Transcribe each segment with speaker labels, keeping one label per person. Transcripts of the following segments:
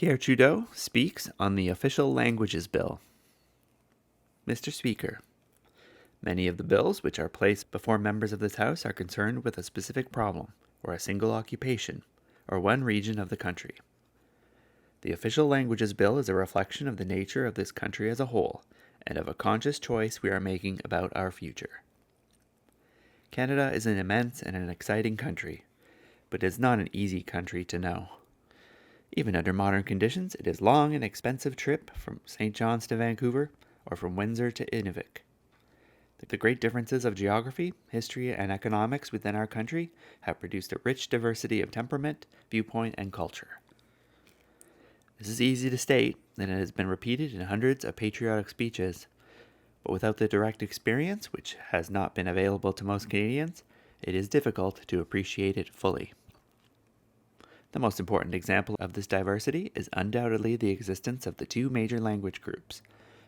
Speaker 1: Pierre Trudeau speaks on the Official Languages Bill. Mr. Speaker, many of the bills which are placed before members of this House are concerned with a specific problem, or a single occupation, or one region of the country. The Official Languages Bill is a reflection of the nature of this country as a whole, and of a conscious choice we are making about our future. Canada is an immense and an exciting country, but it is not an easy country to know. Even under modern conditions, it is a long and expensive trip from St. John's to Vancouver, or from Windsor to Inuvik. The great differences of geography, history, and economics within our country have produced a rich diversity of temperament, viewpoint, and culture. This is easy to state, and it has been repeated in hundreds of patriotic speeches, but without the direct experience, which has not been available to most Canadians, it is difficult to appreciate it fully. The most important example of this diversity is undoubtedly the existence of the two major language groups,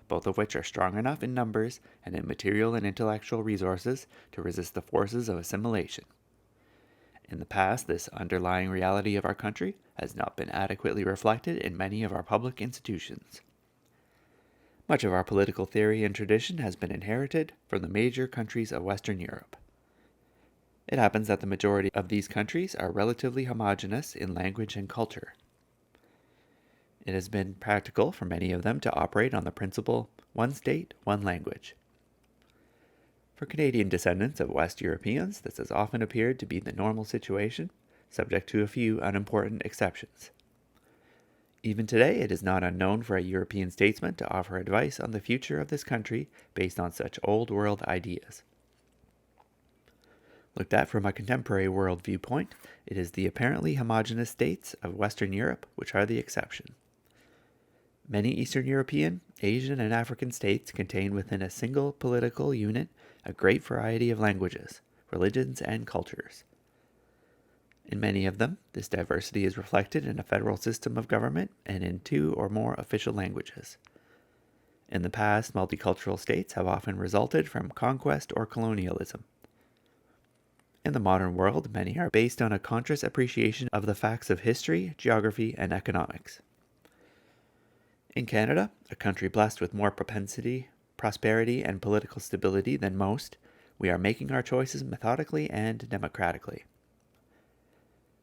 Speaker 1: both of which are strong enough in numbers and in material and intellectual resources to resist the forces of assimilation. In the past, this underlying reality of our country has not been adequately reflected in many of our public institutions. Much of our political theory and tradition has been inherited from the major countries of Western Europe. It happens that the majority of these countries are relatively homogeneous in language and culture. It has been practical for many of them to operate on the principle, one state, one language. For Canadian descendants of West Europeans, this has often appeared to be the normal situation, subject to a few unimportant exceptions. Even today, it is not unknown for a European statesman to offer advice on the future of this country based on such old world ideas. Looked at from a contemporary world viewpoint, it is the apparently homogeneous states of Western Europe which are the exception. Many Eastern European, Asian, and African states contain within a single political unit a great variety of languages, religions, and cultures. In many of them, this diversity is reflected in a federal system of government and in two or more official languages. In the past, multicultural states have often resulted from conquest or colonialism. In the modern world, many are based on a conscious appreciation of the facts of history, geography, and economics. In Canada, a country blessed with more propensity, prosperity, and political stability than most, we are making our choices methodically and democratically.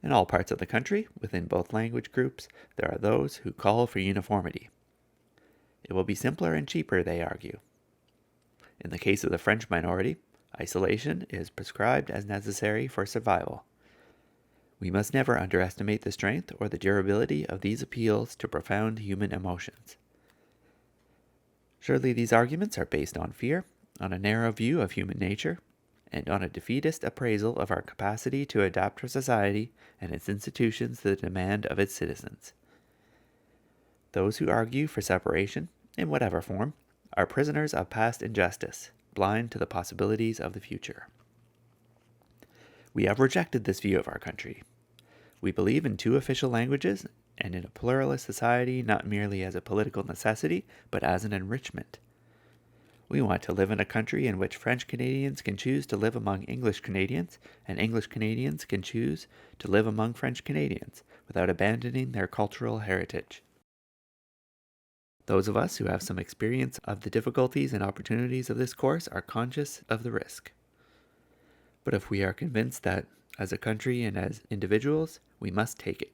Speaker 1: In all parts of the country, within both language groups, there are those who call for uniformity. It will be simpler and cheaper, they argue. In the case of the French minority, isolation is prescribed as necessary for survival. We must never underestimate the strength or the durability of these appeals to profound human emotions. Surely these arguments are based on fear, on a narrow view of human nature, and on a defeatist appraisal of our capacity to adapt our society and its institutions to the demand of its citizens. Those who argue for separation, in whatever form, are prisoners of past injustice, blind to the possibilities of the future. We have rejected this view of our country. We believe in two official languages and in a pluralist society not merely as a political necessity, but as an enrichment. We want to live in a country in which French Canadians can choose to live among English Canadians, and English Canadians can choose to live among French Canadians without abandoning their cultural heritage. Those of us who have some experience of the difficulties and opportunities of this course are conscious of the risk. But if we are convinced that, as a country and as individuals, we must take it.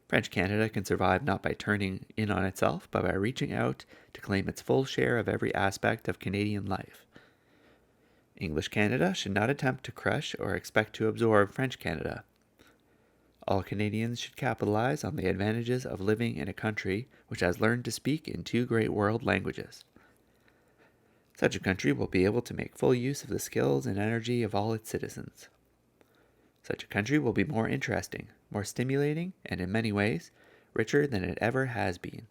Speaker 1: French Canada can survive not by turning in on itself, but by reaching out to claim its full share of every aspect of Canadian life. English Canada should not attempt to crush or expect to absorb French Canada. All Canadians should capitalize on the advantages of living in a country which has learned to speak in two great world languages. Such a country will be able to make full use of the skills and energy of all its citizens. Such a country will be more interesting, more stimulating, and in many ways, richer than it ever has been.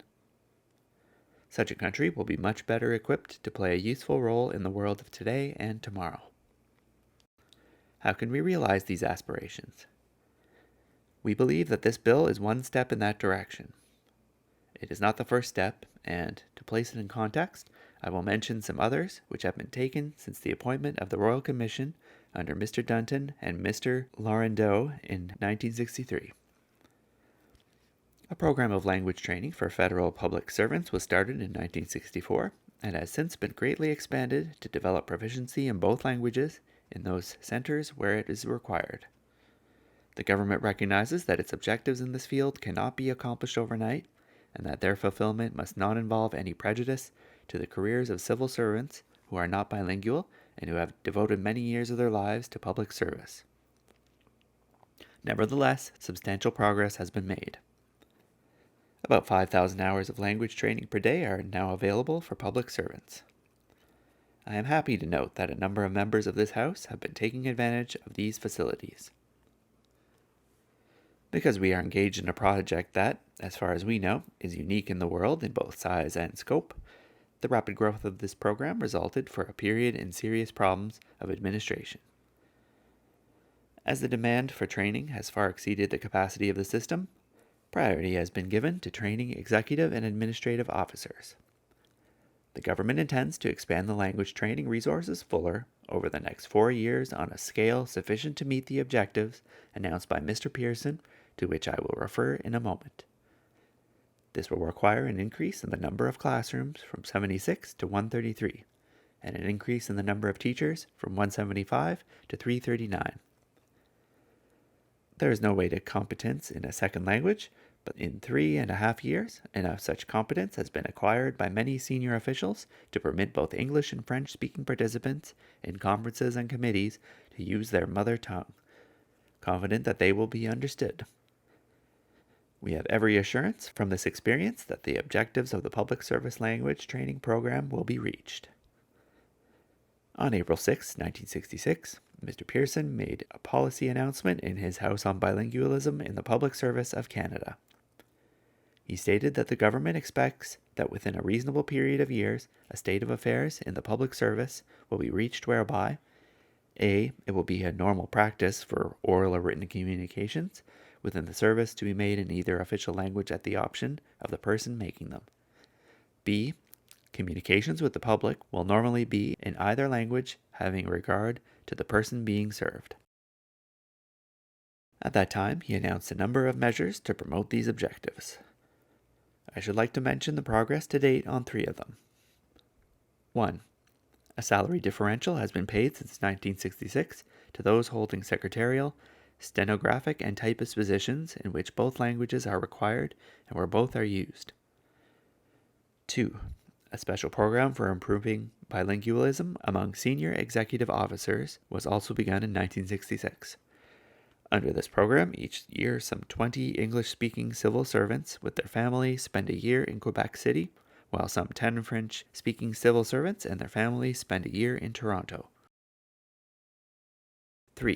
Speaker 1: Such a country will be much better equipped to play a useful role in the world of today and tomorrow. How can we realize these aspirations? We believe that this bill is one step in that direction. It is not the first step, and, to place it in context, I will mention some others which have been taken since the appointment of the Royal Commission under Mr. Dunton and Mr. Laurendeau in 1963. A program of language training for federal public servants was started in 1964 and has since been greatly expanded to develop proficiency in both languages in those centers where it is required. The government recognizes that its objectives in this field cannot be accomplished overnight, and that their fulfillment must not involve any prejudice to the careers of civil servants who are not bilingual and who have devoted many years of their lives to public service. Nevertheless, substantial progress has been made. About 5,000 hours of language training per day are now available for public servants. I am happy to note that a number of members of this House have been taking advantage of these facilities. Because we are engaged in a project that, as far as we know, is unique in the world in both size and scope, the rapid growth of this program resulted for a period in serious problems of administration. As the demand for training has far exceeded the capacity of the system, priority has been given to training executive and administrative officers. The government intends to expand the language training resources fuller over the next 4 years on a scale sufficient to meet the objectives announced by Mr. Pearson, to which I will refer in a moment. This will require an increase in the number of classrooms from 76 to 133, and an increase in the number of teachers from 175 to 339. There is no way to competence in a second language, but in 3.5 years, enough such competence has been acquired by many senior officials to permit both English and French-speaking participants in conferences and committees to use their mother tongue, confident that they will be understood. We have every assurance from this experience that the objectives of the Public Service Language Training Program will be reached. On April 6, 1966, Mr. Pearson made a policy announcement in his House on bilingualism in the public service of Canada. He stated that the government expects that within a reasonable period of years, a state of affairs in the public service will be reached whereby A. It will be a normal practice for oral or written communications within the service to be made in either official language at the option of the person making them. B. Communications with the public will normally be in either language having regard to the person being served. At that time, he announced a number of measures to promote these objectives. I should like to mention the progress to date on 3 of them. 1. A salary differential has been paid since 1966 to those holding secretarial, stenographic, and typist positions in which both languages are required and where both are used. 2. A special program for improving bilingualism among senior executive officers was also begun in 1966. Under this program, each year some 20 English-speaking civil servants with their families spend a year in Quebec City, while some 10 French-speaking civil servants and their families spend a year in Toronto. 3.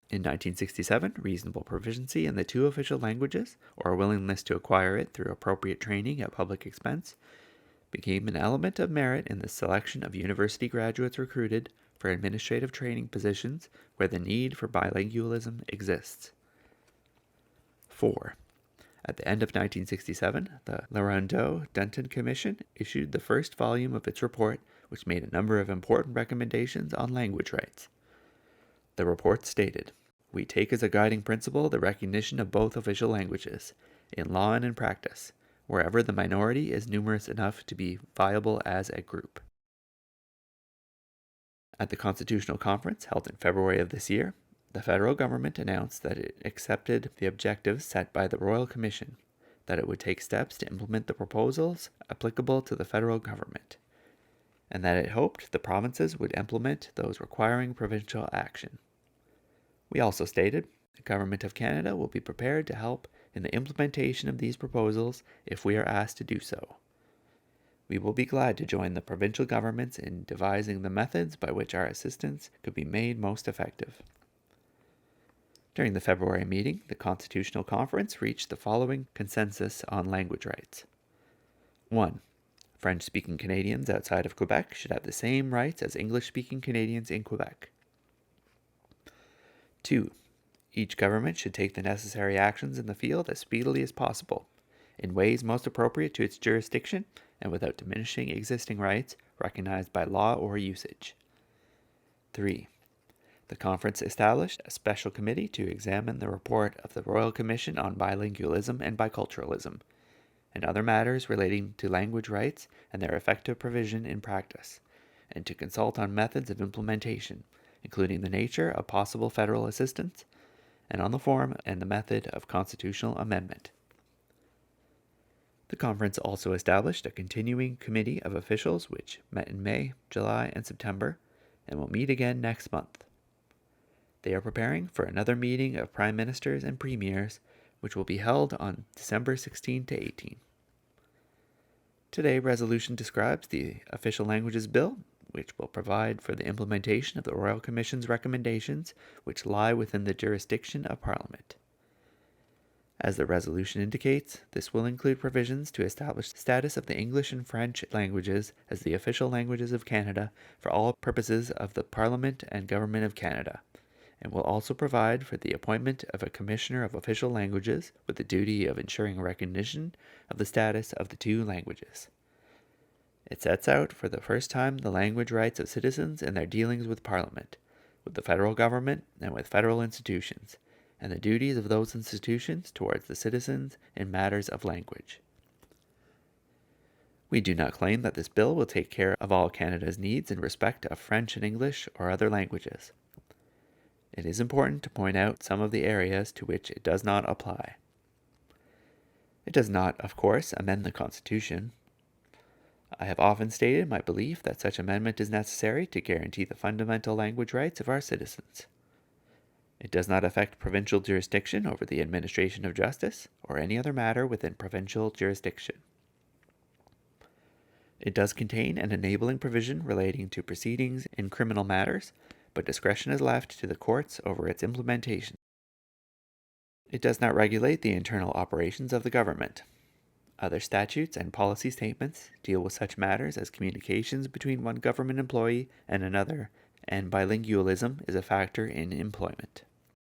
Speaker 1: In 1967, reasonable proficiency in the 2 official languages, or a willingness to acquire it through appropriate training at public expense, became an element of merit in the selection of university graduates recruited for administrative training positions where the need for bilingualism exists. 4. At the end of 1967, the Laurando-Dunton Commission issued the first volume of its report, which made a number of important recommendations on language rights. The report stated, "We take as a guiding principle the recognition of both official languages, in law and in practice, wherever the minority is numerous enough to be viable as a group." At the Constitutional Conference held in February of this year, the federal government announced that it accepted the objectives set by the Royal Commission, that it would take steps to implement the proposals applicable to the federal government, and that it hoped the provinces would implement those requiring provincial action. We also stated the Government of Canada will be prepared to help in the implementation of these proposals if we are asked to do so. We will be glad to join the provincial governments in devising the methods by which our assistance could be made most effective. During the February meeting, the Constitutional Conference reached the following consensus on language rights. 1. French-speaking Canadians outside of Quebec should have the same rights as English-speaking Canadians in Quebec. 2. Each government should take the necessary actions in the field as speedily as possible, in ways most appropriate to its jurisdiction and without diminishing existing rights recognized by law or usage. 3. The conference established a special committee to examine the report of the Royal Commission on Bilingualism and Biculturalism, and other matters relating to language rights and their effective provision in practice, and to consult on methods of implementation, including the nature of possible federal assistance, and on the form and the method of constitutional amendment. The conference also established a continuing committee of officials which met in May, July, and September, and will meet again next month. They are preparing for another meeting of prime ministers and premiers, which will be held on December 16 to 18. Today, resolution describes the Official Languages Bill, which will provide for the implementation of the Royal Commission's recommendations, which lie within the jurisdiction of Parliament. As the resolution indicates, this will include provisions to establish the status of the English and French languages as the official languages of Canada for all purposes of the Parliament and Government of Canada, and will also provide for the appointment of a Commissioner of Official Languages with the duty of ensuring recognition of the status of the two languages. It sets out for the first time the language rights of citizens in their dealings with Parliament, with the federal government, and with federal institutions, and the duties of those institutions towards the citizens in matters of language. We do not claim that this bill will take care of all Canada's needs in respect of French and English or other languages. It is important to point out some of the areas to which it does not apply. It does not, of course, amend the Constitution. I have often stated my belief that such amendment is necessary to guarantee the fundamental language rights of our citizens. It does not affect provincial jurisdiction over the administration of justice or any other matter within provincial jurisdiction. It does contain an enabling provision relating to proceedings in criminal matters, but discretion is left to the courts over its implementation. It does not regulate the internal operations of the government. Other statutes and policy statements deal with such matters as communications between one government employee and another, and bilingualism is a factor in employment.